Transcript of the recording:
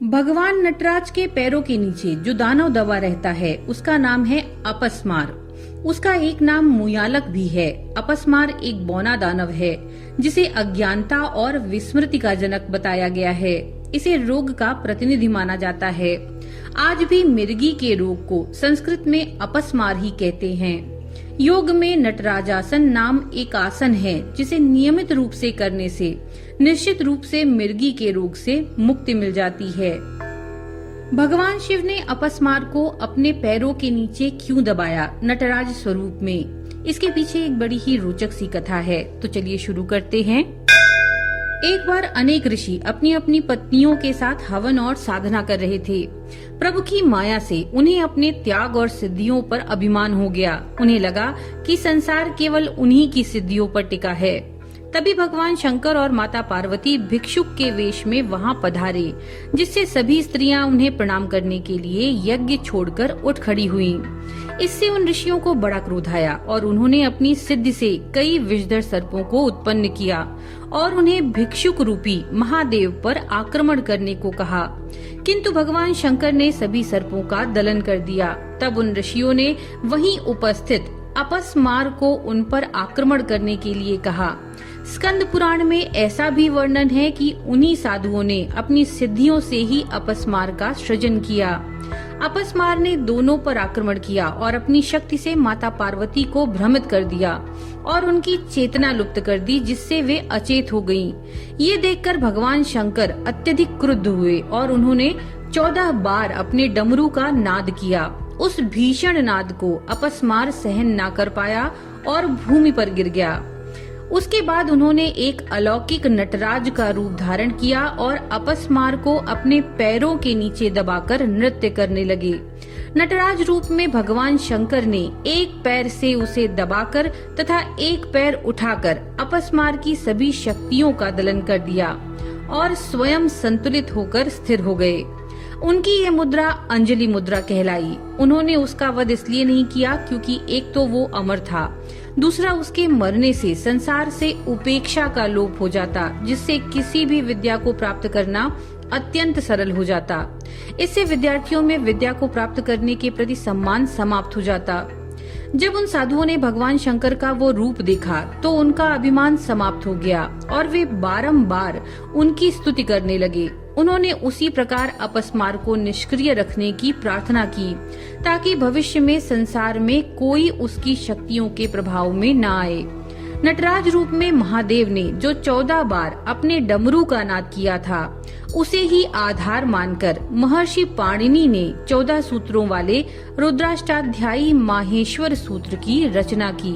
भगवान नटराज के पैरों के नीचे जो दानव दबा रहता है उसका नाम है अपस्मार। उसका एक नाम मुयालक भी है। अपस्मार एक बौना दानव है जिसे अज्ञानता और विस्मृति का जनक बताया गया है। इसे रोग का प्रतिनिधि माना जाता है। आज भी मिर्गी के रोग को संस्कृत में अपस्मार ही कहते हैं। योग में नटराजासन नाम एक आसन है जिसे नियमित रूप से करने से निश्चित रूप से मिर्गी के रोग से मुक्ति मिल जाती है। भगवान शिव ने अपस्मार को अपने पैरों के नीचे क्यों दबाया नटराज स्वरूप में, इसके पीछे एक बड़ी ही रोचक सी कथा है। तो चलिए शुरू करते हैं। एक बार अनेक ऋषि अपनी अपनी पत्नियों के साथ हवन और साधना कर रहे थे। प्रभु की माया से उन्हें अपने त्याग और सिद्धियों पर अभिमान हो गया। उन्हें लगा कि संसार केवल उन्हीं की सिद्धियों पर टिका है। तभी भगवान शंकर और माता पार्वती भिक्षुक के वेश में वहां पधारे, जिससे सभी स्त्रियां उन्हें प्रणाम करने के लिए यज्ञ छोड़कर उठ खड़ी हुईं। इससे उन ऋषियों को बड़ा क्रोध आया और उन्होंने अपनी सिद्धि से कई विषधर सर्पों को उत्पन्न किया और उन्हें भिक्षुक रूपी महादेव पर आक्रमण करने को कहा। किंतु भगवान शंकर ने सभी सर्पों का दलन कर दिया। तब उन ऋषियों ने वहीं उपस्थित अपस्मार को उन पर आक्रमण करने के लिए कहा। स्कंद पुराण में ऐसा भी वर्णन है कि उन्हीं साधुओं ने अपनी सिद्धियों से ही अपस्मार का सृजन किया। अपस्मार ने दोनों पर आक्रमण किया और अपनी शक्ति से माता पार्वती को भ्रमित कर दिया और उनकी चेतना लुप्त कर दी, जिससे वे अचेत हो गयीं। ये देखकर भगवान शंकर अत्यधिक क्रुद्ध हुए और उन्होंने 14 बार अपने डमरू का नाद किया। उस भीषण नाद को अपस्मार सहन न कर पाया और भूमि पर गिर गया। उसके बाद उन्होंने एक अलौकिक नटराज का रूप धारण किया और अपस्मार को अपने पैरों के नीचे दबाकर नृत्य करने लगे। नटराज रूप में भगवान शंकर ने एक पैर से उसे दबाकर तथा एक पैर उठाकर अपस्मार की सभी शक्तियों का दलन कर दिया और स्वयं संतुलित होकर स्थिर हो गए। उनकी ये मुद्रा अंजलि मुद्रा कहलाई। उन्होंने उसका वध इसलिए नहीं किया क्योंकि एक तो वो अमर था, दूसरा उसके मरने से संसार से उपेक्षा का लोप हो जाता, जिससे किसी भी विद्या को प्राप्त करना अत्यंत सरल हो जाता। इससे विद्यार्थियों में विद्या को प्राप्त करने के प्रति सम्मान समाप्त हो जाता। जब उन साधुओं ने भगवान शंकर का वो रूप देखा तो उनका अभिमान समाप्त हो गया और वे बारंबार उनकी स्तुति करने लगे। उन्होंने उसी प्रकार अपस्मार को निष्क्रिय रखने की प्रार्थना की ताकि भविष्य में संसार में कोई उसकी शक्तियों के प्रभाव में न आए। नटराज रूप में महादेव ने जो 14 बार अपने डमरू का नाद किया था, उसे ही आधार मानकर महर्षि पाणिनि ने 14 सूत्रों वाले रुद्राष्टाध्यायी माहेश्वर सूत्र की रचना की।